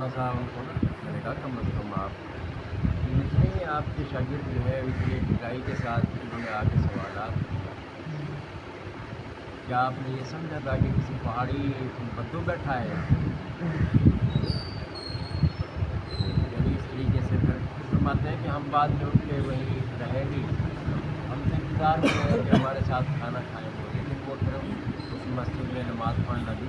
تھوڑا سا ان کو نا میں نے کہا کم از کم آپ اتنے آپ کے شاگرد جو ہے اتنی ڈٹائی کے ساتھ انہوں نے آ کے سوالات، کیا آپ نے یہ سمجھا تھا کہ کسی پہاڑی بدو بیٹھا ہے؟ یعنی اس طریقے سے پھر فرماتے ہیں کہ ہم بعد میں اٹھ کے وہیں رہے بھی، ہم سے انتظار ہو رہے ہیں کہ ہمارے ساتھ کھانا کھائیں گے، لیکن وہ پھر اس مسجد میں نماز پڑھنا بھی،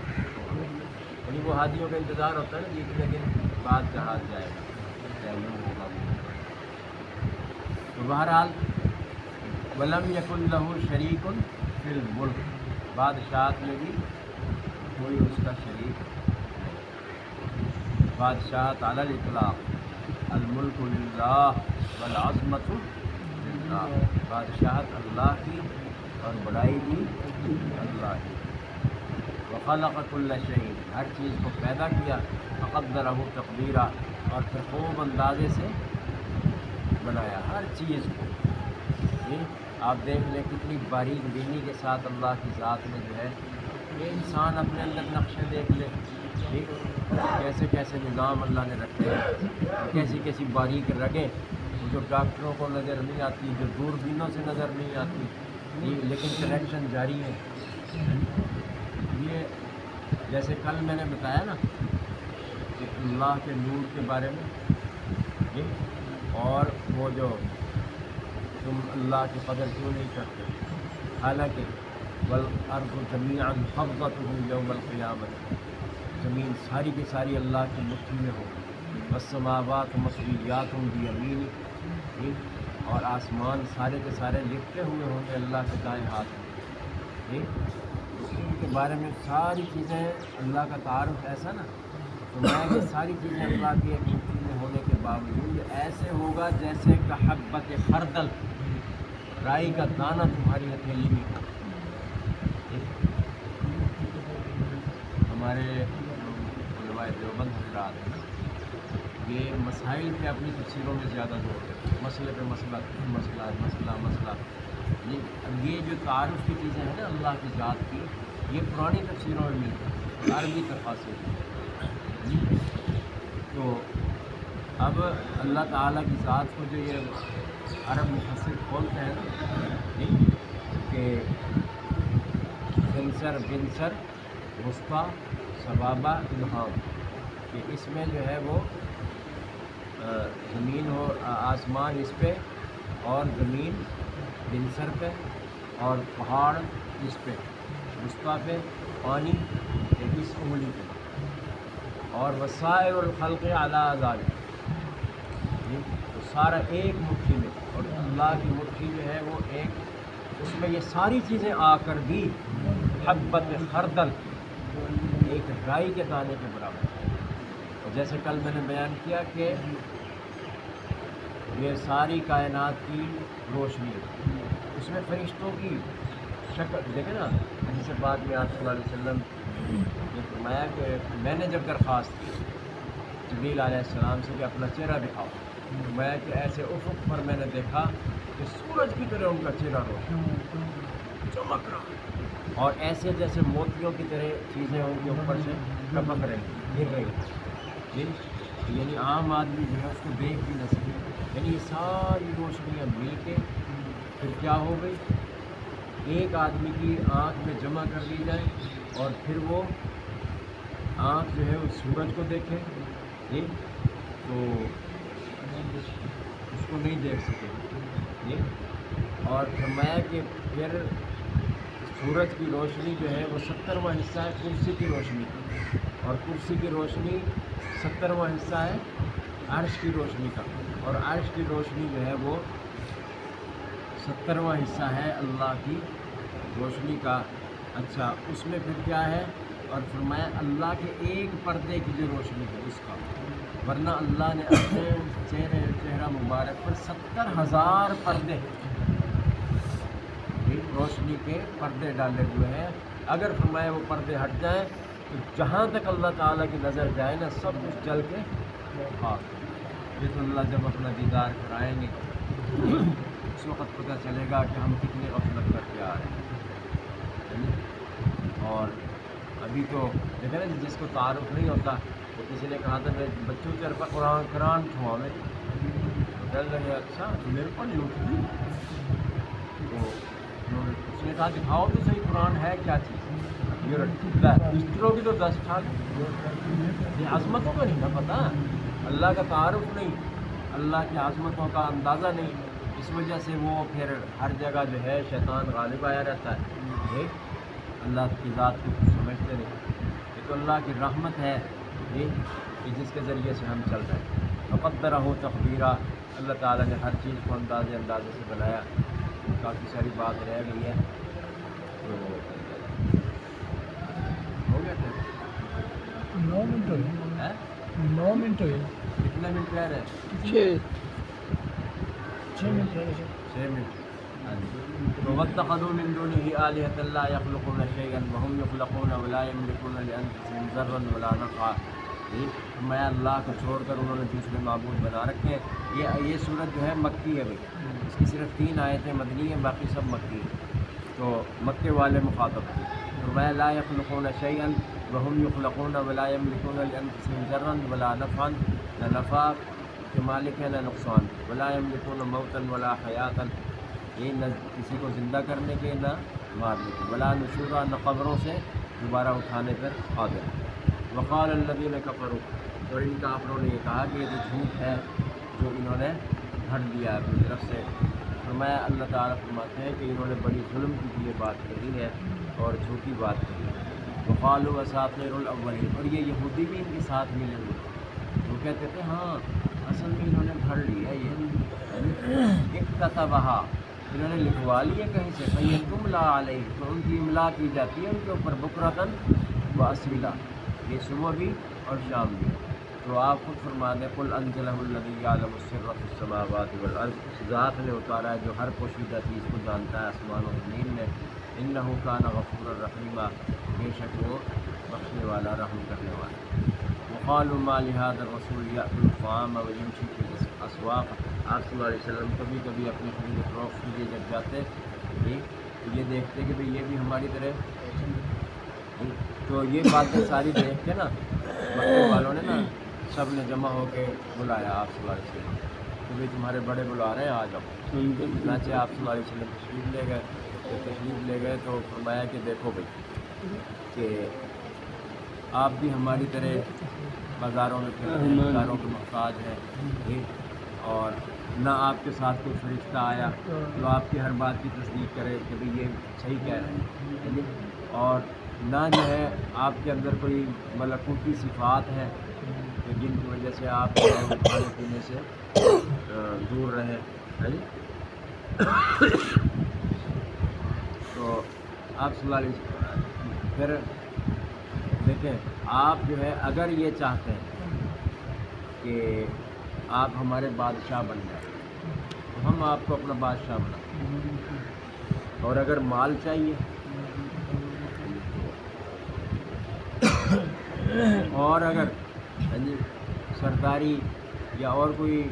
یعنی وہ حاجیوں کا انتظار ہوتا ہے نا جتنے دن بعد جہاز جائے گا یا یوں ہوگا وہ ہوگا۔ تو بہرحال ولم یکن لہ شریک فی الملک، بادشاہت میں بھی کوئی اس کا شریک نہیں۔ بادشاہت علی الاطلاق، الملک للہ والعظمت للہ، بادشاہت اللہ کی اور بڑائی بھی اللہ کی۔ وخلق کل شیء، ہر چیز کو پیدا کیا، فقدرہ تقدیرا، اور پھر خوب اندازے سے بنایا ہر چیز کو۔ آپ دیکھ لیں کتنی باریک بینی کے ساتھ اللہ کی ذات میں جو ہے، یہ انسان اپنے اندر نقشے دیکھ لے، ٹھیک کیسے کیسے نظام اللہ نے رکھے ہیں، کیسی کیسی باریک رگیں جو ڈاکٹروں کو نظر نہیں آتی، جو دوربینوں سے نظر نہیں آتی، لیکن کنیکشن جاری ہے۔ یہ جیسے کل میں نے بتایا نا کہ اللہ کے نور کے بارے میں، اور وہ جو تم اللہ کی قدر کیوں نہیں کرتے، حالانکہ والارض جمیعا قبضتہ یوم القیامۃ، زمین ساری کی ساری اللہ کی مٹھی میں ہو، والسماوات مطویات بیمینہ، اور آسمان سارے کے سارے لکھتے ہوئے ہوں گے اللہ کے دائیں ہاتھ میں۔ ان کے بارے میں ساری چیزیں اللہ کا تعارف ایسا نا، تو میں کہ ساری چیزیں اللہ کی ایک مٹھی میں ہونے کے باوجود ایسے ہوگا جیسے کہ حبۃ خردل، رائی کا دانہ تمہاری ہتھیلی میں ہو۔ ہمارے علماء دیوبند حضرات ہیں، یہ مسائل پہ اپنی تفسیروں میں زیادہ زور دیتے ہیں، مسئلے پہ مسئلہ، مسئلہ مسئلہ مسئلہ۔ یہ جو تعارف کی چیزیں ہیں نا اللہ کی ذات کی، یہ پرانی تفسیروں میں ملتی ہیں، عربی تفاسیر۔ تو اب اللہ تعالیٰ کی ذات کو جو یہ عرب مفسر کھولتے ہیں نا کہ خنصر بنصر وسطیٰ سبابہ ابہام، کہ اس میں جو ہے وہ زمین ہو، آسمان اس پہ، اور زمین بنصر پہ، اور پہاڑ اس پہ، وسطیٰ پہ، پانی اس انگلی پہ، اور وسائر الخلق علی ذالک، تو سارا ایک مٹھی میں، اور اللہ کی مٹھی جو ہے وہ ایک، اس میں یہ ساری چیزیں آ کر بھی حبۃ خردل، ایک رائی کے دانے کے برابر۔ اور جیسے کل میں نے بیان کیا کہ یہ ساری کائنات کی روشنی، اس میں فرشتوں کی شکل دیکھیں نا، جیسے بعد میں آپ صلی اللہ علیہ وسلم نے فرمایا کہ میں نے جب درخواست کی جبریل علیہ السلام سے کہ اپنا چہرہ دکھاؤ، فرمایا کہ ایسے افق پر میں نے دیکھا کہ سورج کی طرح ان کا چہرہ روشن چمک رہا، اور ایسے جیسے موتیوں کی طرح چیزیں ان کے اوپر سے ٹپک رہی، گر رہی، یعنی عام آدمی جو ہے اس کو دیکھ بھی نہ سکے۔ یعنی یہ ساری روشنیاں مل کے پھر کیا ہو گئی، ایک آدمی کی آنکھ میں جمع کر لی جائے، اور پھر وہ آنکھ جو ہے اس سورج کو دیکھے، تو اس کو نہیں دیکھ سکے، اور فرمایا کہ پھر سورج کی روشنی جو ہے وہ 70واں حصہ ہے کرسی کی روشنی کا، اور کرسی کی روشنی 70واں حصہ ہے عرش کی روشنی کا، اور عرش کی روشنی جو ہے وہ 70واں حصہ ہے اللہ کی روشنی کا۔ اچھا اس میں پھر کیا ہے، اور فرمایا اللہ کے ایک پردے کی جو روشنی ہے اس کا، ورنہ اللہ نے اپنے چہرہ مبارک پر 70,000 پردے روشنی کے پردے ڈالے ہوئے ہیں۔ اگر فرمایا وہ پردے ہٹ جائیں تو جہاں تک اللہ تعالیٰ کی نظر جائے نا سب کچھ جل کے خاک۔ یہ تو اللہ جب اپنا دیدار کرائیں گے اس وقت پتہ چلے گا کہ ہم کتنے غفلت کر کے آ رہے ہیں۔ اور ابھی تو دیکھیں نا جس کو تعارف نہیں ہوتا تو کسی نے کہا تھا میں بچوں کے اربا قرآن چھوا میں تو ڈر لگے اچھا میرے کو نہیں اٹھتی. تو اس نے کہا دکھاؤ تو صحیح قرآن ہے کیا چیز. یہ بستروں کی تو 10 ٹھاک یہ عظمتوں کا نہیں نا پتہ, اللہ کا تعارف نہیں, اللہ کی عظمتوں کا اندازہ نہیں. اس وجہ سے وہ پھر ہر جگہ جو ہے شیطان غالب آیا رہتا ہے. اللہ کی ذات کو کچھ سمجھتے نہیں. یہ تو اللہ کی رحمت ہے کہ جس کے ذریعے سے ہم چل رہے ہیں. مقدرہ تقدیرہ, اللہ تعالیٰ نے ہر چیز کو اندازے سے بنایا. کافی ساری بات رہ گئی ہے تو ہو گیا تھا 9 منٹ ہوئے. 9 منٹ ہوئے. کتنے منٹ رہ رہے ہیں؟ 6 منٹ رہ گئے. 6 منٹ. واتخذوا من دونه آلهة لا يخلقون شيئا وهم يخلقون ولا يملكون لأنفسهم ضرا ولا نفعا. میں اللہ کو چھوڑ کر انہوں نے دوسرے معبود بنا رکھے ہیں. یہ صورت جو ہے مکی ہے بھائی, اس کی صرف 3 آیتیں مدنی ہیں, باقی سب مکی ہیں. تو مکے والے مخاطب تھے. فرمایا لا يخلقون شيئا وهم يخلقون ولا يملكون لأنفسهم ضرا ولا نفعا, نہ نفع کے مالک ہے نہ نقصان. ولا يملكون موتا ولا حیاتا, یہ نہ کسی کو زندہ کرنے کے نہ مارنے کے. ولا نشورا, نہ قبروں سے دوبارہ اٹھانے پر قادر. وقال الذین کفروا, اور ان کافروں نے یہ کہا کہ یہ تو جھوٹ ہے جو انہوں نے گھڑ لیا اپنی طرف سے. فرمایا اللہ تعالیٰ فرماتے ہیں کہ انہوں نے بڑی ظلم کی یہ بات کہی ہے اور جھوٹی بات کہی ہے. وقالوا اساطیر الاولین, اور یہ یہودی بھی ان کے ساتھ ملے ہوئے. وہ کہتے تھے ہاں اصل میں انہوں نے گھڑ لی ہے, یہ اکتتبھا, انہوں نے لکھوا لیے کہیں سے. کہیں تملا علیہ, تو ان کی املا کی جاتی ہے ان کے اوپر بکرتن و اصیلا, یہ صبح بھی اور شام بھی. تو آپ خود فرما دیں قل انزلہ الذی یعلم السر فی السماوات والارض, اس ذات نے اتارا ہے جو ہر پوشیدہ چیز کو جانتا ہے آسمان و زمین میں. انہ کان غفورا رحیما, بے شک وہ بخشنے والا رحم کرنے والا. وقالوا ما لهذا الرسول یأکل الطعام ویمشی فی الاسواق, آپ صلی اللہ علیہ وسلم کبھی کبھی اپنی خرید و فروخت کے لیے جب جاتے یہ دیکھتے کہ بھئی یہ بھی ہماری طرح. تو یہ باتیں ساری دیکھ کے نا مکے والوں نے نا سب نے جمع ہو کے بلایا آپ صلی اللہ علیہ وسلم کہ بھئی تمہارے بڑے بلا رہے ہیں آ جاؤ. چنانچہ آپ صلی اللہ علیہ وسلم تشریف لے گئے تو فرمایا کہ دیکھو بھئی کہ آپ بھی ہماری طرح بازاروں میں پھرتے ہیں, بازاروں کے محتاج ہیں, اور نہ آپ کے ساتھ کوئی فرشتہ آیا جو آپ کی ہر بات کی تصدیق کرے کہ بھئی یہ صحیح کہہ رہے ہیں, اور نہ جو ہے آپ کے اندر کوئی ملکوتی صفات ہیں کہ جن کی وجہ سے آپ جو ہے وہ کھانے پینے سے دور رہیں. تو آپ صلی اللہ علیہ وسلم پھر دیکھیں, آپ جو ہے اگر یہ چاہتے ہیں کہ آپ ہمارے بادشاہ بن جائیں تو ہم آپ کو اپنا بادشاہ بنائیں, اور اگر مال چاہیے اور اگر سرداری یا اور کوئی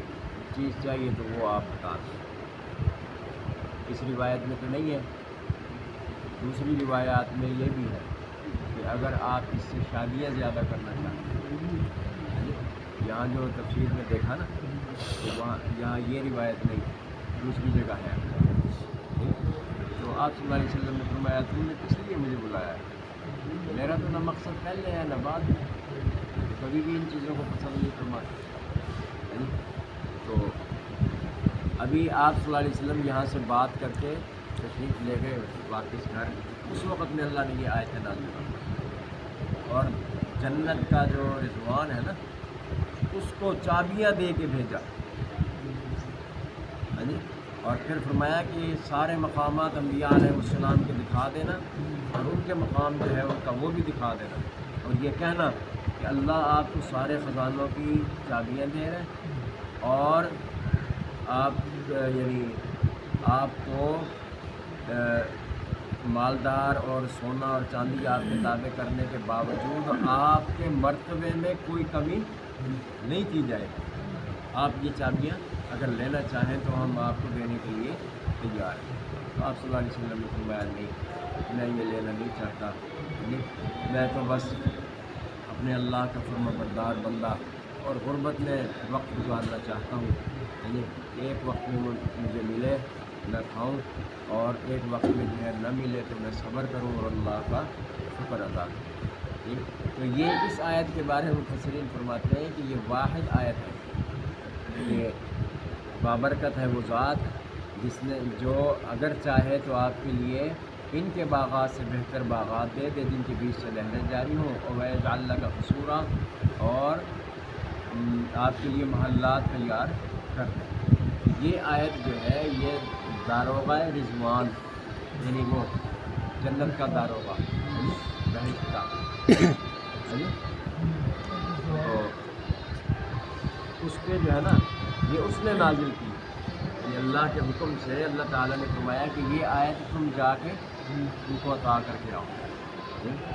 چیز چاہیے تو وہ آپ بتا دیں. اس روایت میں تو نہیں ہے, دوسری روایات میں یہ بھی ہے کہ اگر آپ اس سے شادیاں زیادہ کرنا چاہتے ہیں, یہاں جو تفسیر میں دیکھا نا تو وہاں یہاں یہ روایت نہیں, دوسری جگہ ہے. تو آپ صلی اللہ علیہ وسلم نے فرمایا تم نے کس لیے مجھے بلایا ہے, میرا تو نہ مقصد پہلے ہے نہ بعد میں, کبھی بھی ان چیزوں کو پسند نہیں فرمایا. تو ابھی آپ صلی اللہ علیہ وسلم یہاں سے بات کر کے تشریف لے گئے واپس گھر, اس وقت میں اللہ نے یہ آیتیں نازل کی اور جنت کا جو رضوان ہے نا اس کو چابیاں دے کے بھیجا. اور پھر فرمایا کہ سارے مقامات انبیاء علیہ السلام کے دکھا دینا, اور ان کے مقام جو ہے ان کا وہ بھی دکھا دینا, اور یہ کہنا کہ اللہ آپ کو سارے خزانوں کی چابیاں دے رہے ہیں, اور آپ یعنی آپ کو مالدار اور سونا اور چاندی آپ کے تابع کرنے کے باوجود آپ کے مرتبے میں کوئی کمی نہیں کی جائے. آپ یہ چابیاں اگر لینا چاہیں تو ہم آپ کو دینے کے لیے تیار ہیں. تو آپ صلی اللہ علیہ وسلم نے فرمایا نہیں, میں یہ لینا نہیں چاہتا, میں تو بس اپنے اللہ کا فرما بردار بندہ اور غربت میں وقت گزارنا چاہتا ہوں، یعنی ایک وقت میں مجھے ملے میں کھاؤں اور ایک وقت میں جو ہے نہ ملے تو میں صبر کروں اور اللہ کا شکر ادا کروں. ٹھیک، تو یہ اس آیت کے بارے میں مفسرین فرماتے ہیں کہ یہ واحد آیت ہے، یہ بابرکت ہے وہ ذات جس نے جو اگر چاہے تو آپ کے لیے ان کے باغات سے بہتر باغات دے دے جن کے بیچ سے نہریں جاری ہوں، اور وَيَجْعَلْ لَكَ قُصُورًا، اور آپ کے لیے محلات تیار کر دیں. یہ آیت جو ہے یہ داروغہ رضوان، یعنی وہ جنت کا داروغہ، بہشت کا، تو اس پہ جو ہے نا یہ اس نے نازل کی، یعنی اللہ کے حکم سے اللہ تعالیٰ نے فرمایا کہ یہ آیت تم جا کے ان کو عطا کر کے آؤ.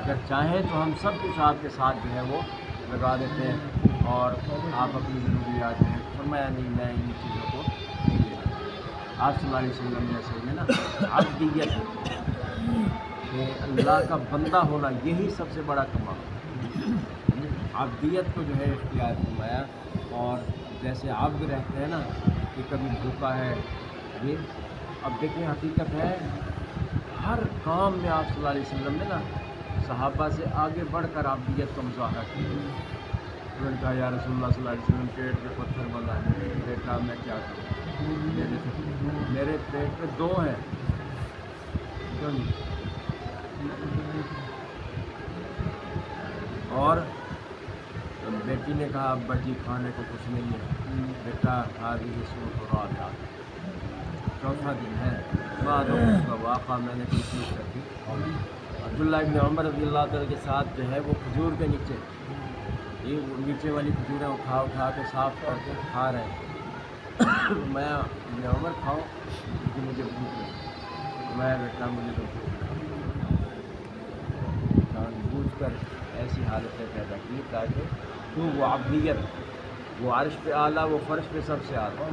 اگر چاہیں تو ہم سب کچھ آپ کے ساتھ جو ہے وہ لگا دیتے ہیں اور آپ اپنی ضروریات ہیں. فرمایا نہیں، میں ان چیزوں کو نہیں لینا. آپ صلی اللہ علیہ وسلم جیسے میں نا عبدیت کہ اللہ کا بندہ ہونا یہی سب سے بڑا کمال، عبدیت کو جو ہے اختیار فرمایا. اور جیسے عبد رہتے ہیں نا کہ کبھی بھوکا ہے، یہ اب دیکھیں حقیقت ہے ہر کام میں آپ صلی اللہ علیہ وسلم نے نا صحابہ سے آگے بڑھ کر عبدیت کا مظاہرہ کیا. انہوں نے کہا یا رسول اللہ صلی اللہ علیہ وسلم پیٹ پہ پتھر بنا ہے، بیٹا میں کیا کروں، میرے پیٹ پہ 2 ہیں. کیوں نہیں؟ اور بیٹی نے کہا ابا جی کھانے کو کچھ نہیں ہے، بیٹا حاضر سوٹ اور آدھا 4تھا دن ہے بعد کا واقعہ میں نے کوئی چیز کر دی. عبداللہ ابن عمر رضی اللہ تعالیٰ کے ساتھ جو ہے وہ کھجور کے نیچے، یہ نیچے والی کھجوریں اٹھا کے صاف کر کے کھا رہے ہیں. میں ابن عمر کھاؤ کیونکہ مجھے بھوک لگی. میں بیٹا مجھے تو بھوک لگی، جان بوجھ کر ایسی حالتیں پیدا کی تاکہ تو وہ عبدیت، وہ عرش پہ اعلیٰ، وہ فرش پہ سب سے اعلیٰ،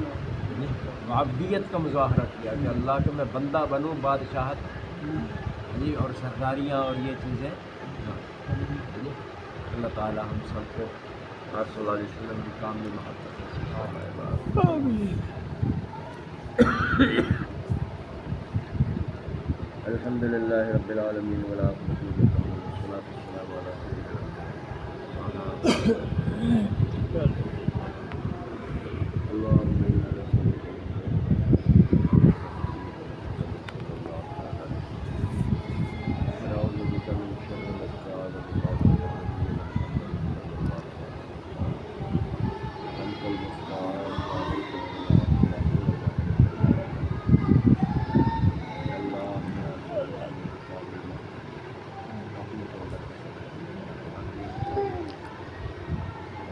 وہ عبدیت کا مظاہرہ کیا کہ اللہ کے میں بندہ بنوں، بادشاہت جی اور سرداریاں اور یہ چیزیں. اللہ تعالیٰ ہم سب کو آپ صلی اللہ علیہ وسلم کی کامل محبت نصیب فرمائے. الحمد للہ رب العالمین والعاقبۃ للمتقین والصلاۃ والسلام علی سیدنا اللهم إنا نسألك ونعوذ بك من شر ما استعاذ بالله أنت المستعان وعليك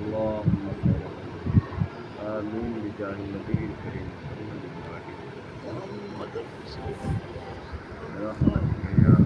اللهم آمين بجاه النبي الكريم صلى الله عليه وسلم.